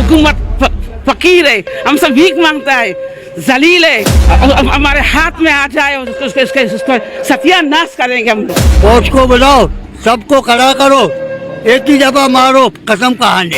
हुकूमत फकीर है, हमसे भीख मांगता है, जलील है, हमारे हाथ में आ जाए उसको सत्यानाश करेंगे हम लोग। फौज को बुलाओ, सबको खड़ा करो, एक ही जगह मारो, कसम कहानी।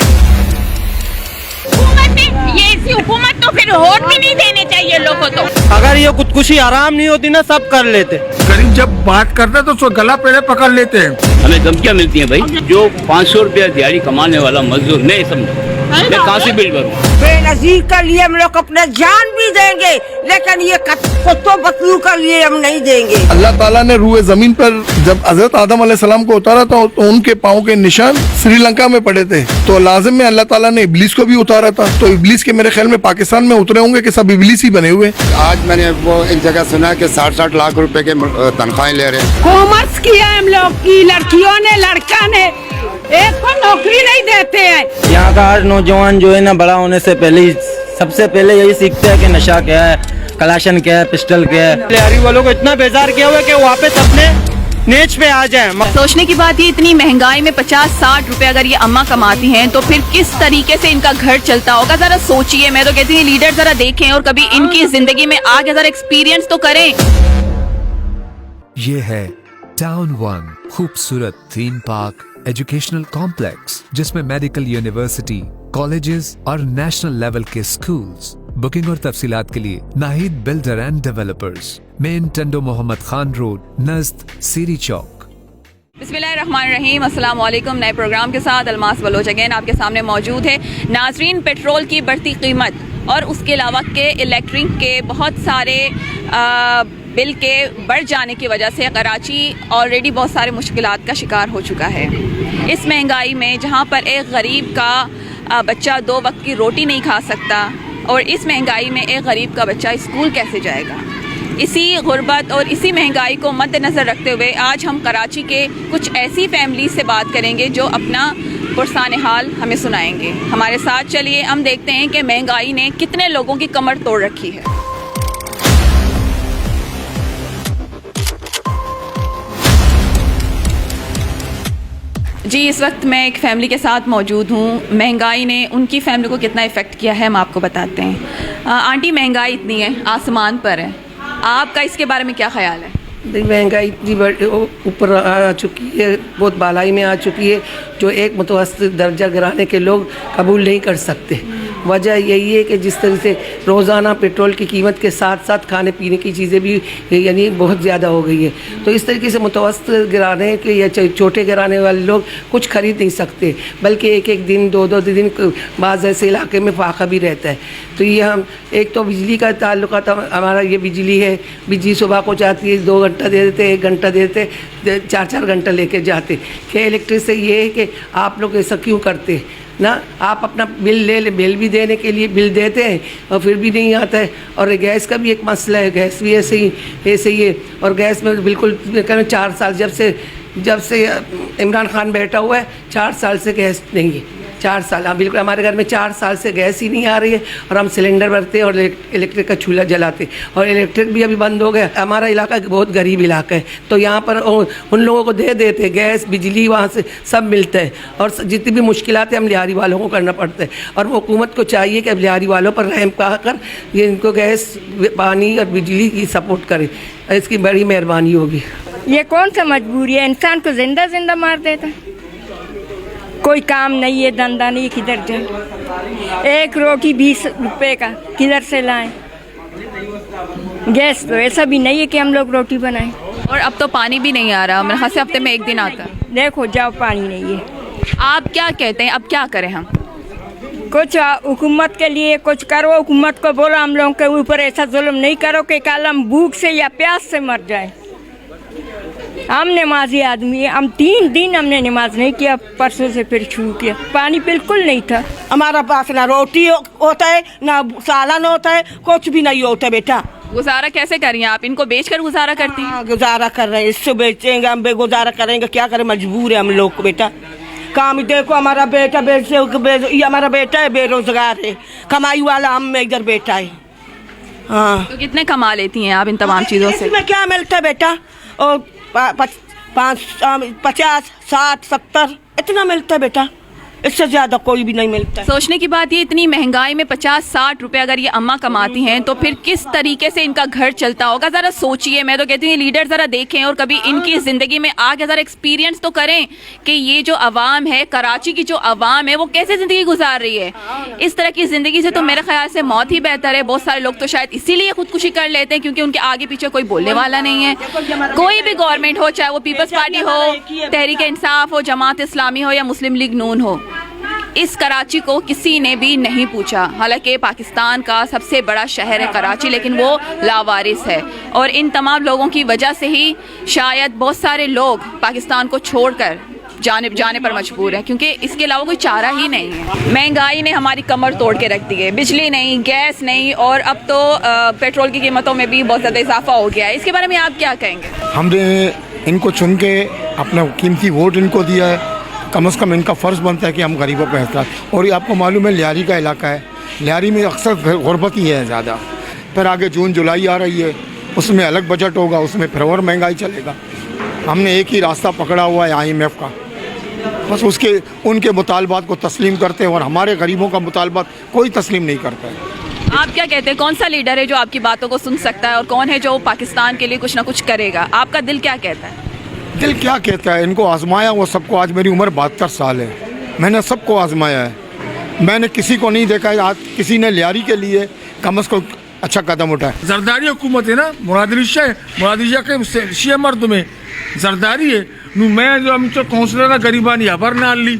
ये ऐसी हुकूमत तो फिर वोट भी नहीं देने चाहिए लोगों को। अगर ये खुदकुशी आराम नहीं होती ना, सब कर लेते। गरीब जब बात करते हैं तो उसको गला पहले पकड़ लेते हैं। हमें धमकियाँ मिलती हैं भाई, जो 500 रुपया दिहाड़ी कमाने वाला मजदूर नहीं समझो, मैं कहाँ से बिल भरूं? बेनजीर के लिए हम लोग अपने जान भी देंगे, लेकिन ये कुत्तों बकरियों के लिए हम नहीं देंगे। अल्लाह ताला ने रूए जमीन पर जब हजरत आदम अलैहिस्सलाम को उतारा था तो उनके पाँव के निशान श्रीलंका में पड़े थे, तो लाजिम में अल्लाह ताला ने इब्लीस को भी उतारा था, तो इब्लीस के मेरे ख्याल में पाकिस्तान में उतरे होंगे कि सब इब्लीस ही बने हुए। आज मैंने वो एक जगह सुना कि 60-60 लाख रुपए के तनख्वाहें ले रहे हैं। कॉमर्स किया हम लोग की लड़कियों ने, लड़का ने, एक को नौकरी नहीं देते हैं। यहाँ का हर नौजवान जो है ना, बड़ा होने से पहले ही सबसे पहले यही सीखते हैं कि नशा क्या है, कलाशन क्या है, पिस्टल क्या है। बिहारी वालों को इतना बेजार किया हुआ है कि वापस अपने नेच पे आ जाए। सोचने की बात, ये इतनी महंगाई में 50-60 रुपए अगर ये अम्मा कमाती हैं तो फिर किस तरीके से इनका घर चलता होगा। जरा सोचिए। मैं तो कहती हूँ लीडर जरा देखें और कभी इनकी जिंदगी में आगे जरा एक्सपीरियंस तो करें। ये है टाउन वन, खूबसूरत थीम पार्क एजुकेशनल कॉम्प्लेक्स, जिसमें मेडिकल यूनिवर्सिटी, कॉलेजेस और नेशनल लेवल के स्कूल्स। बुकिंग और तफसीलात के लिए Nahid builder and developers, main Tando Mohammad Khan road, नज़द सीरी चौक। बिस्मिल्लाहिर्रहमानिर्रहीम, अस्सलाम वालेकुम। नए प्रोग्राम के साथ अलमास बलोच अगेन आपके सामने मौजूद है। नाजरीन, पेट्रोल की बढ़ती कीमत और उसके अलावा के इलेक्ट्रिक के बहुत सारे बिल के बढ़ जाने की वजह से कराची ऑलरेडी बहुत सारे मुश्किलात का शिकार हो चुका है। इस महंगाई में जहां पर एक गरीब का बच्चा 2 वक्त की रोटी नहीं खा सकता, और इस महंगाई में एक गरीब का बच्चा स्कूल कैसे जाएगा। इसी गुर्बत और इसी महंगाई को मद्देनज़र रखते हुए आज हम कराची के कुछ ऐसी फैमिली से बात करेंगे जो अपना पुरसाने हाल हमें सुनाएंगे। हमारे साथ चलिए, हम देखते हैं कि महंगाई ने कितने लोगों की कमर तोड़ रखी है। जी, इस वक्त मैं एक फ़ैमिली के साथ मौजूद हूँ। महंगाई ने उनकी फ़ैमिली को कितना इफ़ेक्ट किया है हम आपको बताते हैं। आंटी, महंगाई इतनी है, आसमान पर है, आपका इसके बारे में क्या ख्याल है? महंगाई इतनी ऊपर आ चुकी है, बहुत बालाई में आ चुकी है, जो एक मुतवस्तित दर्जा गिराने के लोग कबूल नहीं कर सकते। वजह यही है कि जिस तरह से रोज़ाना पेट्रोल की कीमत के साथ साथ खाने पीने की चीज़ें भी यानी बहुत ज़्यादा हो गई है, तो इस तरीके से मुतवस्तित गिराने के या छोटे गिराने वाले लोग कुछ खरीद नहीं सकते, बल्कि एक एक दिन 2-2 दिन बाज़ ऐसे इलाके में फाका भी रहता है। तो ये हम एक तो बिजली का ताल्लुक था हमारा, ये बिजली है, बिजली सुबह को जाती है, 2 घंटा दे देते, 1 घंटा दे देते, 4-4 घंटा लेके जाते। क्या इलेक्ट्रिक से ये है कि आप लोग ऐसा क्यों करते ना, आप अपना बिल ले बिल भी देने के लिए बिल देते हैं और फिर भी नहीं आता है। और गैस का भी एक मसला है, गैस भी ऐसे ही है। और गैस में बिल्कुल 4 साल जब से इमरान खान बैठा हुआ है, 4 साल से गैस नहीं है। 4 साल, हाँ बिल्कुल, हमारे घर में 4 साल से गैस ही नहीं आ रही है, और हम सिलेंडर भरते हैं और इलेक्ट्रिक का चूल्हा जलाते, और इलेक्ट्रिक भी अभी बंद हो गया। हमारा इलाका बहुत गरीब इलाका है, तो यहाँ पर उन लोगों को दे देते गैस, बिजली, वहाँ से सब मिलता है, और जितनी भी मुश्किलात है हम लिहारी वालों को करना पड़ता है। और वो हुकूमत को चाहिए कि अब लिहारी वालों पर रहम कर ये इनको गैस, पानी और बिजली की सपोर्ट करे, इसकी बड़ी मेहरबानी होगी। ये कौन सा मजबूरी है, इंसान को जिंदा मार देता है। कोई काम नहीं है, धंधा नहीं, किधर जाए। एक रोटी 20 रुपए का किधर से लाएं। गैस तो ऐसा भी नहीं है कि हम लोग रोटी बनाएं। और अब तो पानी भी नहीं आ रहा, मेरे ख्याल से हफ्ते में 1 दिन आता है। देखो जाओ, पानी नहीं है। आप क्या कहते हैं, अब क्या करें हम? कुछ हुकूमत के लिए कुछ करो, हुकूमत को बोलो हम लोगों के ऊपर ऐसा जुल्म नहीं करो कि कल हम भूख से या प्यास से मर जाए। हम नमाजी आदमी है, हम 3 दिन हमने नमाज नहीं किया, परसों से फिर शुरू किया। पानी बिल्कुल नहीं था हमारा पास, ना रोटी होता है, ना सालन होता है, कुछ भी नहीं होता बेटा। गुजारा कैसे कर रही हैं आप? इनको बेचकर गुजारा करती हैं? गुजारा कर रहे हैं, इससे बेचेंगे, हम बेगुजारा करेंगे, क्या करें, मजबूर है हम लोग को बेटा। काम देखो, हमारा बेटा ये हमारा बेटा है, बेरोजगार है, कमाई वाला हम में इधर बेटा है। हाँ, तो कितने कमा लेती हैं आप इन तमाम चीज़ों से? इसमें क्या मिलता है बेटा, और 50, 60, 70 इतना मिलता है बेटा। इससे ज़्यादा कोई भी नहीं मिलता। सोचने की बात ये, इतनी महंगाई में 50-60 रुपए अगर ये अम्मा कमाती हैं तो फिर किस तरीके से इनका घर चलता होगा। ज़रा सोचिए, मैं तो कहती हूँ लीडर ज़रा देखें और कभी इनकी ज़िंदगी में आके ज़रा एक्सपीरियंस तो करें कि ये जो आवाम है, कराची की जो आवाम है, वो कैसे ज़िंदगी गुजार रही है। इस तरह की ज़िंदगी से तो मेरे ख्याल से मौत ही बेहतर है। बहुत सारे लोग तो शायद इसीलिए खुदकुशी कर लेते हैं क्योंकि उनके आगे पीछे कोई बोलने वाला नहीं है। कोई भी गवर्नमेंट हो, चाहे वो पीपल्स पार्टी हो, तहरीक इंसाफ हो, जमात इस्लामी हो या मुस्लिम लीग नून हो, इस कराची को किसी ने भी नहीं पूछा। हालांकि पाकिस्तान का सबसे बड़ा शहर है कराची, लेकिन वो लावारिस है और इन तमाम लोगों की वजह से ही शायद बहुत सारे लोग पाकिस्तान को छोड़कर जाने पर मजबूर है क्योंकि इसके अलावा कोई चारा ही नहीं है। महंगाई ने हमारी कमर तोड़ के रख दी है। बिजली नहीं, गैस नहीं और अब तो पेट्रोल की कीमतों में भी बहुत ज़्यादा इजाफा हो गया है। इसके बारे में आप क्या कहेंगे? हमने इनको चुन के अपना कीमती वोट इनको दिया है, कम से कम इनका फ़र्ज़ बनता है कि हम गरीबों का एहसास। और ये आपको मालूम है लियारी का इलाका है, लियारी में अक्सर गुरबत ही है ज़्यादा। फिर आगे जून जुलाई आ रही है, उसमें अलग बजट होगा, उसमें फिर और महंगाई चलेगा। हमने एक ही रास्ता पकड़ा हुआ है IMF का, बस उसके उनके मुतालबात को तस्लीम करते हैं और हमारे गरीबों का मुतालबात कोई तस्लीम नहीं करता है। आप क्या कहते हैं, कौन सा लीडर है जो आपकी बातों को सुन सकता है और कौन है जो पाकिस्तान के लिए कुछ ना कुछ करेगा? आपका दिल क्या कहता है? दिल क्या कहता है, इनको आजमाया वो सबको। आज मेरी उम्र 72 साल है, मैंने सबको आजमाया है। मैंने किसी को नहीं देखा है आज किसी ने लियारी के लिए कम से कम अच्छा कदम उठाया। जरदारी हुकूमत है ना, मुरादिशा के शिया मर्द में जरदारी है। मैं जो हम तो कौंसलर गरीबानी हबर ना ली,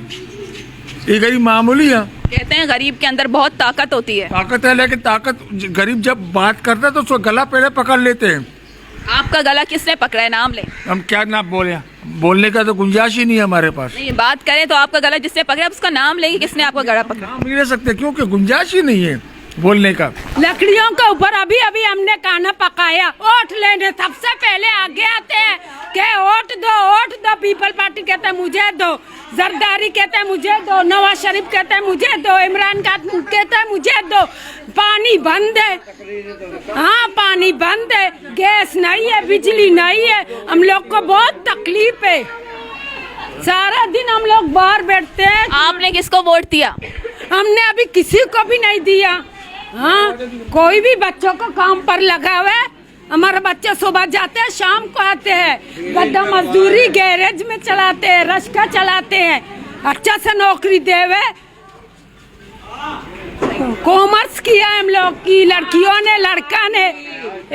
ये गरीब मामूली है। कहते हैं गरीब के अंदर बहुत ताकत होती है। ताकत है, लेकिन ताकत गरीब जब बात करता है तो उसको गला पहले पकड़ लेते हैं। आपका गला किसने पकड़ा है? नाम ले। हम क्या नाम बोले, बोलने का तो गुंजाइश ही नहीं है हमारे पास। नहीं, बात करें तो आपका गला जिसने पकड़ा उसका नाम ले, किसने आपका गला पकड़ा? नाम नहीं ले सकते क्योंकि गुंजाइश ही नहीं है बोलने का। लकड़ियों के ऊपर अभी हमने खाना पकाया। वोट लेने सबसे पहले आगे आते हैं कि वोट दो, पीपल पार्टी कहते हैं मुझे दो, जरदारी कहते हैं मुझे दो, नवाज शरीफ कहते हैं मुझे दो, इमरान खान कहते हैं मुझे दो। पानी बंद है, हाँ पानी बंद है, गैस नहीं है, बिजली नहीं है। हम लोग को बहुत तकलीफ है, सारा दिन हम लोग बाहर बैठते हैं। आपने किसको वोट दिया? हमने अभी किसी को भी नहीं दिया। हाँ, कोई भी बच्चों को काम पर लगा हुआ है। हमारे बच्चे सुबह जाते हैं, शाम को आते हैं, गड्ढा मजदूरी गैरेज में चलाते हैं, रश्का चलाते हैं, अच्छा से नौकरी देवे। कॉमर्स किया हम लोग की लड़कियों ने, लड़का ने,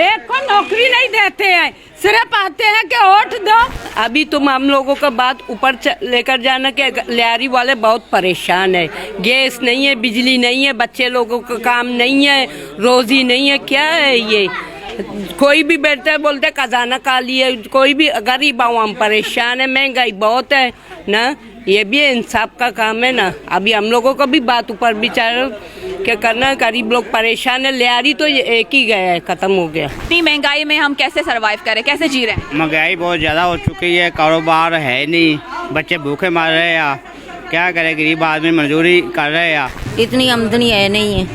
एक को नौकरी नहीं देते हैं, सिर्फ आते हैं कि वोट दो। अभी तुम हम लोगों का बात ऊपर लेकर जाना कि लियारी वाले बहुत परेशान है। गैस नहीं है, बिजली नहीं है, बच्चे लोगों का काम नहीं है, रोजी नहीं है। क्या है ये? कोई भी बैठता है बोलते खजाना खाली है। कोई भी गरीब आवाम परेशान है, महंगाई बहुत है ना। ये भी इंसाफ का काम है ना। अभी हम लोगों को भी बात ऊपर विचार क्या करना, गरीब लोग परेशान है। लियारी तो एक ही गया है, खत्म हो गया। इतनी महंगाई में हम कैसे सरवाइव करें, कैसे जी रहे हैं? महंगाई बहुत ज़्यादा हो चुकी है, कारोबार है नहीं, बच्चे भूखे मर रहे हैं। क्या करें, गरीब आदमी मजदूरी कर रहे हैं। इतनी आमदनी है नहीं है,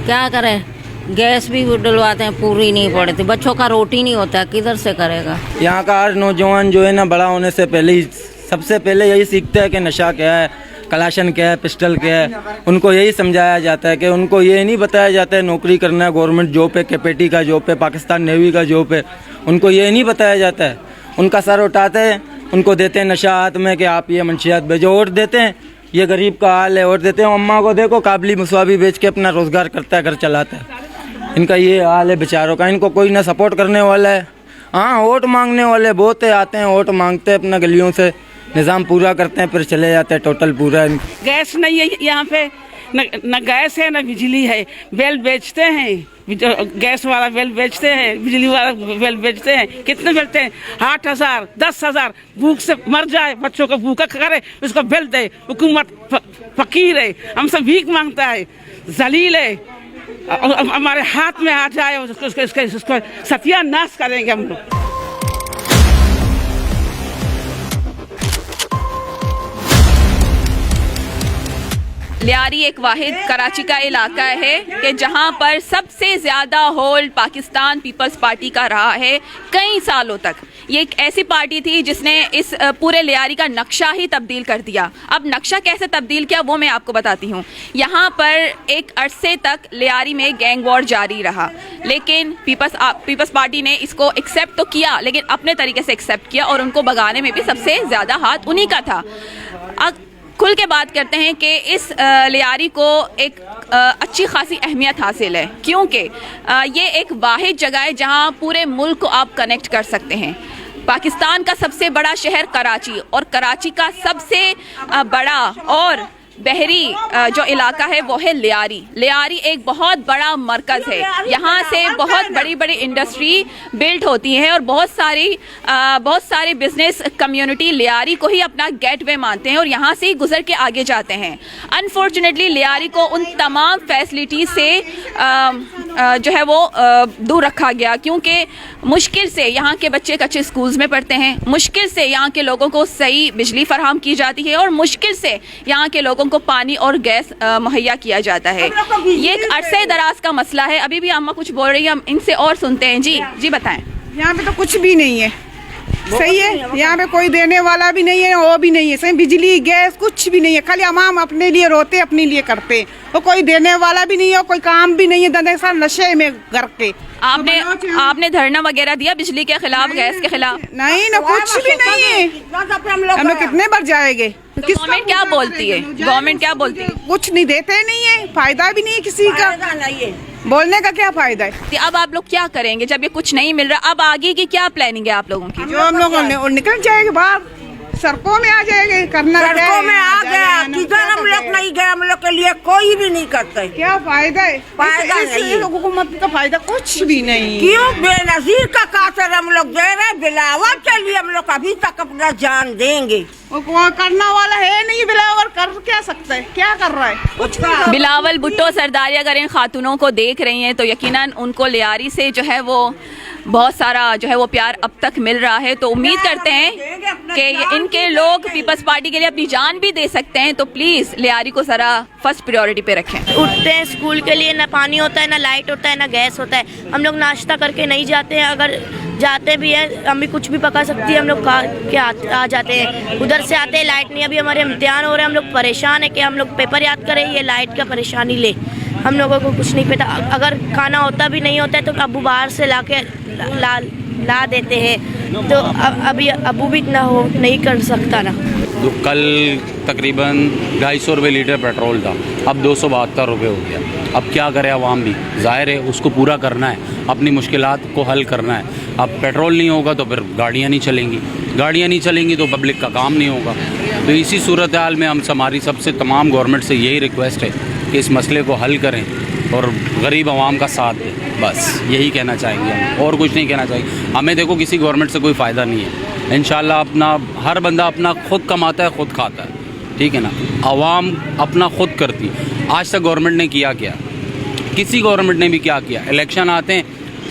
क्या करें? गैस भी डलवाते हैं, पूरी नहीं पड़ती। बच्चों का रोटी नहीं होता, किधर से करेगा? यहाँ का हर नौजवान जो है ना, बड़ा होने से पहले ही सबसे पहले यही सीखता है कि नशा क्या है, कलाशन क्या है, पिस्टल क्या है। उनको यही समझाया जाता है कि उनको ये नहीं बताया जाता है नौकरी करना है, गवर्नमेंट जॉब है, केपेटी का जॉब है, पाकिस्तान नेवी का जॉब है। उनको ये नहीं बताया जाता है। उनका सर उठाते हैं, उनको देते हैं नशा हाथ में कि आप ये मंशियात भेजो। वोट देते हैं, ये गरीब का हाल है। वोट देते हैं, अम्मा को देखो काबली मुसवाबी बेच के अपना रोज़गार करता है, घर चलाता है। इनका ये हाल है बेचारों का। इनको कोई ना सपोर्ट करने वाला है। हाँ, वोट मांगने वाले बहुत है, आते हैं वोट मांगते हैं, अपना गलियों से निज़ाम पूरा करते हैं, फिर चले जाते हैं। टोटल पूरा गैस नहीं है यहाँ पे, न गैस है न बिजली है। बेल बेचते हैं, गैस वाला बेल बेचते हैं, बिजली वाला बेल बेचते हैं। कितने बेचते हैं? 8,000 10,000। भूख से मर जाए, बच्चों को भूखा करे, उसको बेल दे। हुकूमत फकीर है, हमसे भीख मांगता है, जलील है। हमारे हाथ में आ जाए उसको सत्यानाश करेंगे हम लोग। लियारी एक वाहिद कराची का इलाका है कि जहां पर सबसे ज़्यादा होल्ड पाकिस्तान पीपल्स पार्टी का रहा है कई सालों तक। ये एक ऐसी पार्टी थी जिसने इस पूरे लियारी का नक्शा ही तब्दील कर दिया। अब नक्शा कैसे तब्दील किया वो मैं आपको बताती हूँ। यहाँ पर एक अरसे तक लियारी में गैंग वॉर जारी रहा, लेकिन पीपल्स पार्टी ने इसको एक्सेप्ट तो किया, लेकिन अपने तरीके से एक्सेप्ट किया और उनको भगाने में भी सबसे ज़्यादा हाथ उन्हीं का था। खुल के बात करते हैं कि इस लियारी को एक अच्छी खासी अहमियत हासिल है, क्योंकि ये एक वाहिद जगह है जहां पूरे मुल्क को आप कनेक्ट कर सकते हैं। पाकिस्तान का सबसे बड़ा शहर कराची और कराची का सबसे बड़ा और बहरी जो इलाका है वो है लियारी। लियारी एक बहुत बड़ा मरकज़ है, यहाँ से बहुत बड़ी बड़ी इंडस्ट्री बिल्ड होती है और बहुत सारी बिजनेस कम्युनिटी लियारी को ही अपना गेटवे मानते हैं और यहाँ से ही गुजर के आगे जाते हैं। अनफॉर्चुनेटली लियारी को उन तमाम फैसिलिटी से जो है वो दूर रखा गया, क्योंकि मुश्किल से यहाँ के बच्चे कच्चे स्कूल्स में पढ़ते हैं, मुश्किल से यहाँ के लोगों को सही बिजली फराहम की जाती है और मुश्किल से यहाँ के लोगों को पानी और गैस मुहैया किया जाता है। ये एक अरसे दराज का मसला है। अभी भी अम्मा कुछ बोल रही है, हम इनसे और सुनते हैं। जी बताएं। यहाँ पे तो कुछ भी नहीं है, सही है। यहाँ पे कोई देने वाला भी नहीं है, वो भी नहीं है, सही बिजली गैस कुछ भी नहीं है। खाली अवाम अपने लिए रोते, अपने लिए करते, वो कोई देने वाला भी नहीं है, कोई काम भी नहीं है। धंधे सार नशे में घर के। आपने धरना वगैरह दिया बिजली के खिलाफ, गैस के खिलाफ? नहीं ना, कुछ भी नहीं है। हम लोग कितने बार जाएंगे? गवर्नमेंट क्या बोलती है? गवर्नमेंट क्या बोलती है? कुछ नहीं देते, नहीं है, फायदा भी नहीं है किसी का। बोलने का क्या फायदा है? अब आप लोग क्या करेंगे जब ये कुछ नहीं मिल रहा? अब आगे की क्या प्लानिंग है आप लोगों की? जो हम लोग निकल जाएंगे बाहर, सड़कों में आ जाएंगे। करना सड़कों में आ गया, किधर हम लोग नहीं गए, हम लोग के लिए कोई भी नहीं करते। क्या फायदा है? फायदा नहीं, हुकूमत का फायदा कुछ भी नहीं। क्यों बेनजीर का कातर हम लोग दे रहे, बिलावर के लिए हम लोग अभी तक अपना जान देंगे। करना वाला है नहीं, बिलावर कर क्या सकता है? क्या कर रहा है? कुछ बिलावल भुट्टो सरदारी अगर इन खातूनों को देख रही हैं तो यकीनन उनको लियारी से जो है वो बहुत सारा जो है वो प्यार अब तक मिल रहा है। तो उम्मीद करते हैं कि इनके लोग पीपल्स पार्टी के लिए अपनी जान भी दे सकते हैं। तो प्लीज़ लियारी को सारा फर्स्ट प्रायोरिटी पे रखें। उठते हैं स्कूल के लिए, ना पानी होता है, ना लाइट होता है, ना गैस होता है। हम लोग नाश्ता करके नहीं जाते हैं, अगर जाते भी है अम्मी कुछ भी पका सकती है, हम लोग खा के आ जाते हैं। उधर से आते हैं, लाइट नहीं, अभी हमारे इम्तिहान हो रहे हैं, हम लोग परेशान है कि हम लोग पेपर याद करें, ये लाइट का परेशानी ले। हम लोगों को कुछ नहीं पता, अगर खाना होता भी नहीं होता है तो अबू बाहर से ला देते हैं। तो अभी अबू भी इतना हो नहीं कर सकता ना। तो कल तकरीबन 250 रुपये लीटर पेट्रोल था, अब 272 रुपये हो गया। अब क्या करे आवाम भी, ज़ाहिर है उसको पूरा करना है, अपनी मुश्किलात को हल करना है। अब पेट्रोल नहीं होगा तो फिर गाड़ियाँ नहीं चलेंगी तो पब्लिक का काम नहीं होगा। तो इसी सूरत हाल में हमारी सबसे तमाम गवर्नमेंट से यही रिक्वेस्ट है कि इस मसले को हल करें और गरीब आवाम का साथ दें। बस यही कहना चाहेंगे हम, और कुछ नहीं कहना चाहिए हमें। देखो किसी गवर्नमेंट से कोई फ़ायदा नहीं है। इंशाल्लाह अपना हर बंदा अपना खुद कमाता है, खुद खाता है, ठीक है ना। आवाम अपना खुद करती है। आज तक गवर्नमेंट ने किया क्या? किसी गवर्नमेंट ने भी क्या किया? इलेक्शन आते हैं,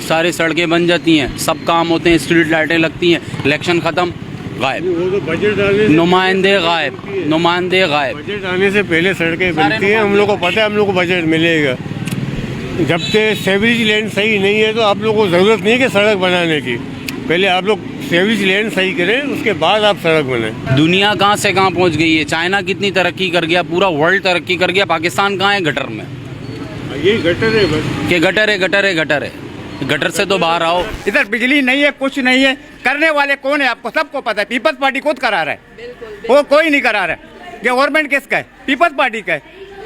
सारे सड़कें बन जाती हैं, सब काम होते हैं, स्ट्रीट लाइटें लगती हैं, इलेक्शन ख़त्म, गायब। नुमाइंदे गायब। बजट आने से पहले सड़कें बनती हैं, हम लोग को पता है हम लोग को बजट मिलेगा। जब तक सीवरेज लैंड सही नहीं है तो आप लोगों को ज़रूरत नहीं है कि सड़क बनाने की। पहले आप लोग सीवरेज लैंड सही करें, उसके बाद आप सड़क बनाएं। दुनिया कहाँ से कहाँ पहुँच गई है। चाइना कितनी तरक्की कर गया, पूरा वर्ल्ड तरक्की कर गया। पाकिस्तान कहाँ है? गटर में। ये गटर है बस, कि गटर है। गटर से तो बाहर आओ। इधर बिजली नहीं है, कुछ नहीं है। करने वाले कौन है आपको सबको पता है। पीपल्स पार्टी खुद करा रहा है, वो कोई नहीं करा रहा है। गवर्नमेंट किसका है? पीपल्स पार्टी का है।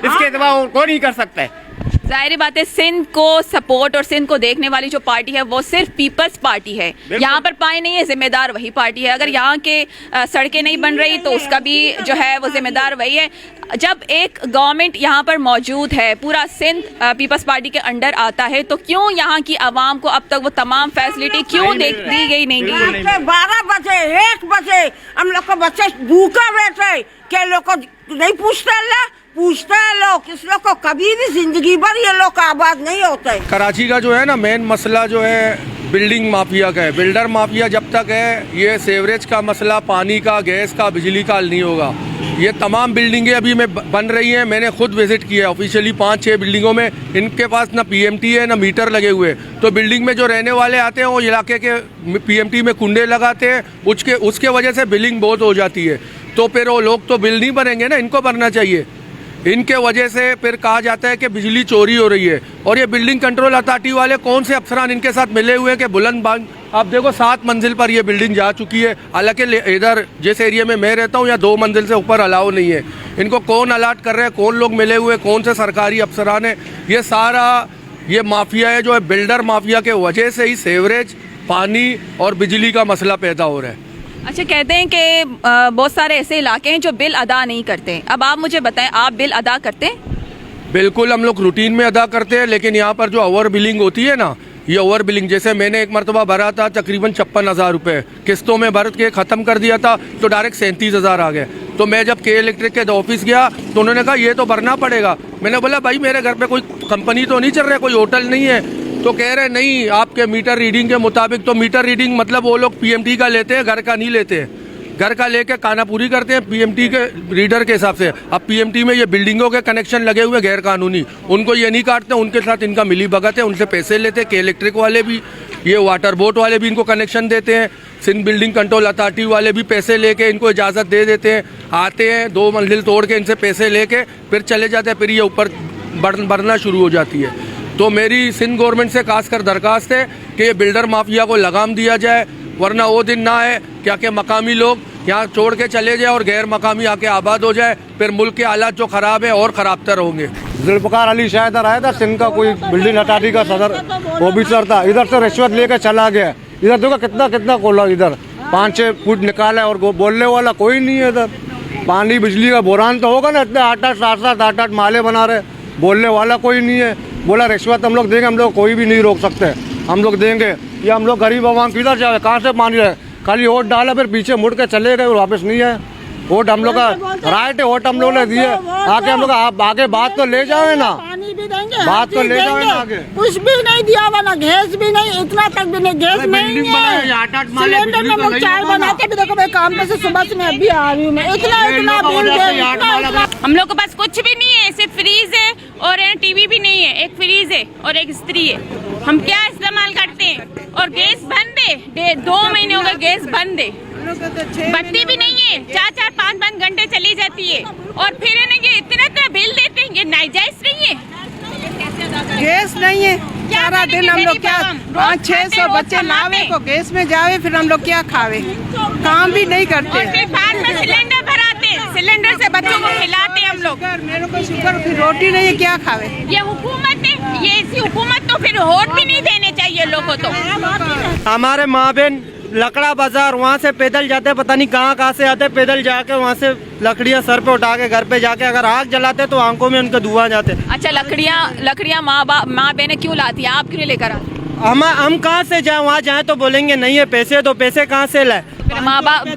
इसके अलावा और कोई नहीं कर सकता है। जाहिर बात है सिंध को सपोर्ट और सिंध को देखने वाली जो पार्टी है वो सिर्फ पीपल्स पार्टी है। यहाँ पर पाए नहीं है, जिम्मेदार वही पार्टी है। अगर यहाँ के सड़कें नहीं बन रही तो उसका भी जो है वो जिम्मेदार वही है। जब एक गवर्नमेंट यहाँ पर मौजूद है, पूरा सिंध पीपल्स पार्टी के अंडर आता है, तो क्यों यहाँ की आवाम को अब तक वो तमाम फैसिलिटी क्यों दी गई नहीं गई? 12 बजे 1 बजे हम लोग को बच्चे भूखा बैठे, क्या लोग को नहीं पूछते हैं लोग। इस लोग को कभी भी जिंदगी भर ये लोग आबाद नहीं होते। कराची का जो है ना मेन मसला जो है बिल्डिंग माफिया का है। बिल्डर माफिया जब तक है, ये सेवरेज का मसला, पानी का, गैस का, बिजली का हल नहीं होगा। ये तमाम बिल्डिंगें अभी में बन रही हैं, मैंने खुद विजिट किया है ऑफिशियली 5-6 बिल्डिंगों में। इनके पास ना पीएमटी है ना मीटर लगे हुए, तो बिल्डिंग में जो रहने वाले आते हैं वो इलाके के पीएमटी में कुंडे लगाते हैं, उसके वजह से बिलिंग बहुत हो जाती है। तो फिर वो लोग तो बिल नहीं भरेंगे ना, इनको भरना चाहिए। इनके वजह से फिर कहा जाता है कि बिजली चोरी हो रही है। और ये बिल्डिंग कंट्रोल अथॉरिटी वाले कौन से अफसरान इनके साथ मिले हुए हैं कि बुलंद बांग, आप देखो 7 मंजिल पर ये बिल्डिंग जा चुकी है। हालांकि इधर जिस एरिया में मैं रहता हूँ यहाँ 2 मंजिल से ऊपर अलाउ नहीं है। इनको कौन अलाट कर रहे हैं, कौन लोग मिले हुए, कौन से सरकारी अफसरान है, ये सारा ये माफिया है जो है बिल्डर माफिया के वजह से ही सेवरेज, पानी और बिजली का मसला पैदा हो रहा है। अच्छा, कहते हैं कि बहुत सारे ऐसे इलाके हैं जो बिल अदा नहीं करते। अब आप मुझे बताएं, आप बिल अदा करते हैं? बिल्कुल, हम लोग रूटीन में अदा करते हैं, लेकिन यहाँ पर जो ओवर बिलिंग होती है ना, ये ओवर बिलिंग, जैसे मैंने एक मरतबा भरा था तकरीबन 56,000 रुपये, किस्तों में भर के ख़त्म कर दिया था तो डायरेक्ट 37,000 आ गए। तो मैं जब के इलेक्ट्रिक के ऑफिस गया तो उन्होंने कहा ये तो भरना पड़ेगा। मैंने बोला भाई मेरे घर पे कोई कंपनी तो नहीं चल रहा है, कोई होटल नहीं है। तो कह रहे नहीं, आपके मीटर रीडिंग के मुताबिक। तो मीटर रीडिंग मतलब वो लोग पीएमटी का लेते हैं, घर का नहीं लेते हैं। घर का लेके खाना पूरी करते हैं पीएमटी के रीडर के हिसाब से। अब पीएमटी में ये बिल्डिंगों के कनेक्शन लगे हुए गैर कानूनी, उनको ये नहीं काटते, उनके साथ इनका मिली भगत है, उनसे पैसे लेते हैं। के इलेक्ट्रिक वाले भी, ये वाटर बोर्ड वाले भी इनको कनेक्शन देते हैं। सिंध बिल्डिंग कंट्रोल अथॉरिटी वाले भी पैसे लेके इनको इजाज़त दे देते हैं। आते हैं 2 मंजिल तोड़ के इनसे पैसे लेके फिर चले जाते हैं, फिर ये ऊपर बढ़ना शुरू हो जाती है। तो मेरी सिंध गवर्नमेंट से खासकर दरख्वास्त है कि ये बिल्डर माफिया को लगाम दिया जाए, वरना वो दिन ना है क्या कि मकामी लोग यहाँ छोड़ के चले जाए और गैर मकामी आके आबाद हो जाए, फिर मुल्क के हालात जो ख़राब है और ख़राब तर होंगे। जुल्फ़िकार अली शाह इधर आया था, सिंध का कोई बिल्डिंग अथॉरिटी का सदर ऑफिसर था, इधर से रिश्वत लेकर चला गया। इधर देखो कितना खोला, इधर 5-6 फुट निकाला है और बोलने वाला कोई नहीं है। इधर पानी बिजली का बुरान तो होगा ना, इतने 8-8 माले बना रहे, बोलने वाला कोई नहीं है। बोला रिश्वत हम लोग देंगे, हम लोग कोई भी नहीं रोक सकते, हम लोग देंगे। या हम लोग गरीब आवाम किधर जाए, कहाँ से पानी रहे, खाली वोट डाला फिर पीछे मुड़ के चले गए और वापस नहीं आए। वोट हम लोग का राइट है, वोट हम लोग ने दिए, आके हम लोग आप आगे बात तो ले जाए ना, बात तो ले जाए ना आगे। कुछ भी नहीं दिया हुआ ना, गैस भी नहीं, इतना तक भी नहीं, गैस नहीं है। सिलेंडर में लोग चाय बनाते भी, देखो मैं काम पे से सुबह से मैं अभी आ रही हूँ, इतना बिल। हम लोग के पास कुछ भी नहीं है, सिर्फ फ्रीज है और टीवी भी नहीं है, एक फ्रीज है और एक स्त्री है। हम क्या इस्तेमाल करते हैं? और गैस बंद है, 2 महीने हो गए गैस बंद है, बत्ती भी नहीं है, 4-4, 5-5 घंटे चली जाती है। और फिर इतना बिल देते हैं, ये नाजायज नहीं है। गैस नहीं है, सारा दिन हम लोग क्या 500-600 बच्चे लावे को गैस में जावे, फिर हम लोग क्या खावे, काम भी नहीं करते। और फिर बाद में सिलेंडर भराते, सिलेंडर से बच्चों को खिलाते हम लोग। मेरे को शुगर, फिर रोटी नहीं है, क्या खावे। ये हुकूमत है, ये ऐसी हुकूमत तो फिर वोट भी नहीं देने चाहिए लोगों को। हमारे माँ बहन लकड़ा बाजार वहाँ से पैदल जाते, पता नहीं कहाँ से आते, पैदल जाके वहाँ से लकड़ियाँ सर पे उठा के घर पे जाके अगर आग जलाते तो आंखों में उनके धुआं जाते। अच्छा, लकड़ियाँ माँ बहनें क्यों लाती है, आप क्यों लेकर आते? हम कहाँ से जाए, वहाँ जाए तो बोलेंगे नहीं है पैसे, तो पैसे कहाँ से लाए? माँ बाप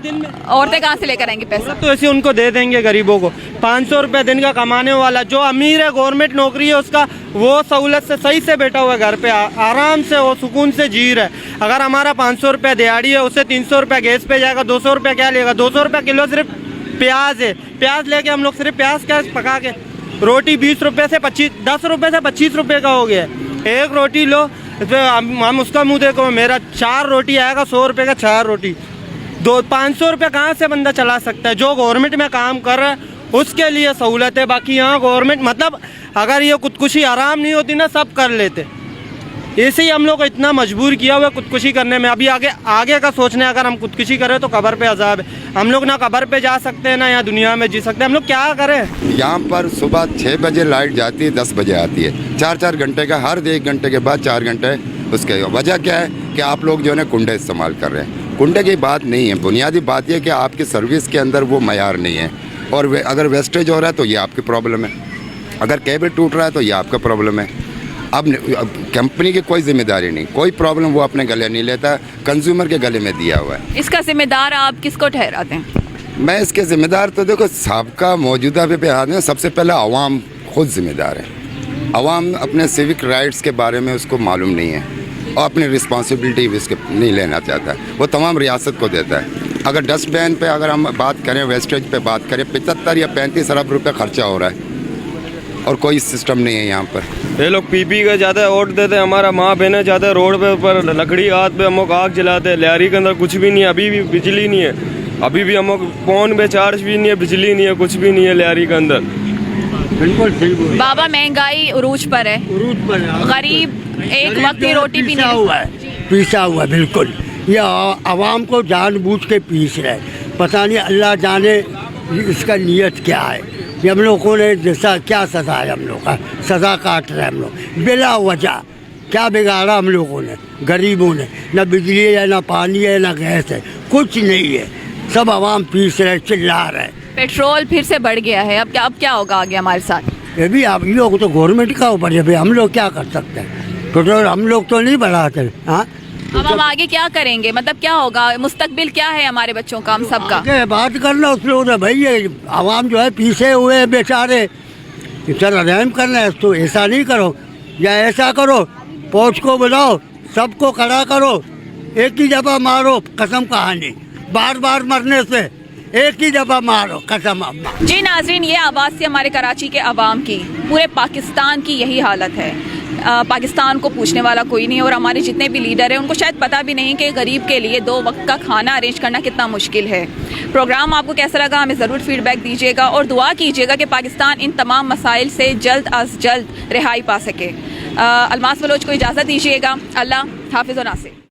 औरतें कहाँ से लेकर आएंगे पैसा? तो ऐसे उनको दे देंगे गरीबों को। 500 रुपये दिन का कमाने वाला जो अमीर है, गवर्नमेंट नौकरी है उसका, वो सहूलत से सही से बैठा हुआ है घर पे, आराम से वो सुकून से जी रहा है। अगर हमारा 500 रुपये दिहाड़ी है, उससे 300 रुपये गैस पे जाएगा, 200 रुपये क्या लेगा? 200 रुपये किलो सिर्फ प्याज है, प्याज लेके हम लोग सिर्फ प्याज क्या पका के, रोटी 20 रुपये से 10 रुपये से 25 रुपये का हो गया है। एक रोटी लो, हम उसका मुँह देखो, मेरा 4 रोटी आएगा 100 रुपये का 4 रोटी। 500 रुपये कहाँ से बंदा चला सकता है? जो गवर्नमेंट में काम कर रहा है उसके लिए सहूलत है, बाकी यहाँ गवर्नमेंट मतलब अगर ये खुदकुशी आराम नहीं होती ना, सब कर लेते। ऐसे ही हम लोग को इतना मजबूर किया हुआ खुदकुशी करने में। अभी आगे का सोचने, अगर हम खुदकुशी करें तो कब्र पे अजाब है। हम लोग ना कब्र पे जा सकते हैं ना यहाँ दुनिया में जी सकते हैं। हम लोग क्या करें? यहाँ पर सुबह 6 बजे लाइट जाती है, 10 बजे आती है, 4-4 घंटे का, हर 1 घंटे के बाद 4 घंटे। उसके वजह क्या है कि आप लोग जो है कुंडे इस्तेमाल कर रहे हैं। कुंडे की बात नहीं है, बुनियादी बात यह कि आपकी सर्विस के अंदर वो मयार नहीं है, और अगर वेस्टेज हो रहा है तो ये आपकी प्रॉब्लम है, अगर केबल टूट रहा है तो ये आपका प्रॉब्लम है। अब कंपनी की कोई जिम्मेदारी नहीं, कोई प्रॉब्लम वो अपने गले नहीं लेता, कंज्यूमर के गले में दिया हुआ है। इसका जिम्मेदार आप किसको ठहराते हैं? मैं इसके जिम्मेदार तो देखो साबका मौजूदा पे आदमी, सबसे पहले आवाम खुद जिम्मेदार है। आवाम अपने सिविक राइट्स के बारे में उसको मालूम नहीं है। और अपनी रिस्पॉन्सिबिलिटी भी इसके नहीं लेना चाहता है। वो तमाम रियासत को देता है। अगर डस्टबिन पे अगर हम बात करें, वेस्टेज पे बात करें, 75 या 35 अरब रुपये खर्चा हो रहा है और कोई सिस्टम नहीं है यहाँ पर। ये लोग पी का ज़्यादा वोट देते हैं। हमारा माँ बहनें जाते हैं रोड पे ऊपर लकड़ी हाथ पे हम लोग आग जलाते हैं। लियारी के अंदर कुछ भी नहीं है, अभी भी बिजली नहीं है। अभी भी हम लोग फोन पे चार्ज भी नहीं है, बिजली नहीं है, कुछ भी नहीं है लियारी के अंदर। बिल्कुल बिल्कुल बाबा महंगाई उरूज पर है, गरीब एक वक्त की रोटी भी नहीं हुआ है, पीसा हुआ है बिल्कुल। ये आवाम को जानबूझ के पीस रहे, पता नहीं अल्लाह जाने इसका नीयत क्या है। ये हम लोगों ने जैसा क्या सजा है, हम लोग का सजा काट रहे हैं हम लोग बिला वजह। क्या बिगाड़ा हम लोगों ने, गरीबों ने? न बिजली है, न पानी है, न गैस है, कुछ नहीं है। सब आवाम पीस रहे, चिल्ला रहे। पेट्रोल फिर से बढ़ गया है, अब क्या होगा आगे हमारे साथ? ये भी आप लोग तो गवर्नमेंट का ऊपर है भाई, हम लोग क्या कर सकते हैं? पेट्रोल हम लोग तो नहीं बढ़ाते। हाँ, अब हम आगे क्या करेंगे? मतलब क्या होगा, मुस्तकबिल क्या है हमारे बच्चों का, हम सबका? आगे बात करना उस लोग भाई, ये आवाम जो है पीछे हुए हैं बेचारे, चल रहम करना है तो ऐसा नहीं करो, या ऐसा करो फौज को बुलाओ, सबको खड़ा करो, एक ही दफा मारो, कसम कहानी, बार बार मरने से एक ही दफा मारो, कसम। जी नाजरीन, ये आवाज़ थी हमारे कराची के अवाम की। पूरे पाकिस्तान की यही हालत है। पाकिस्तान को पूछने वाला कोई नहीं, और हमारे जितने भी लीडर हैं उनको शायद पता भी नहीं कि गरीब के लिए 2 वक्त का खाना अरेंज करना कितना मुश्किल है। प्रोग्राम आपको कैसा लगा हमें ज़रूर फीडबैक दीजिएगा, और दुआ कीजिएगा कि पाकिस्तान इन तमाम मसाइल से जल्द अज जल्द रिहाई पा सके। अलमास बलोच को इजाज़त दीजिएगा। अल्लाह हाफिज़ व नासिर।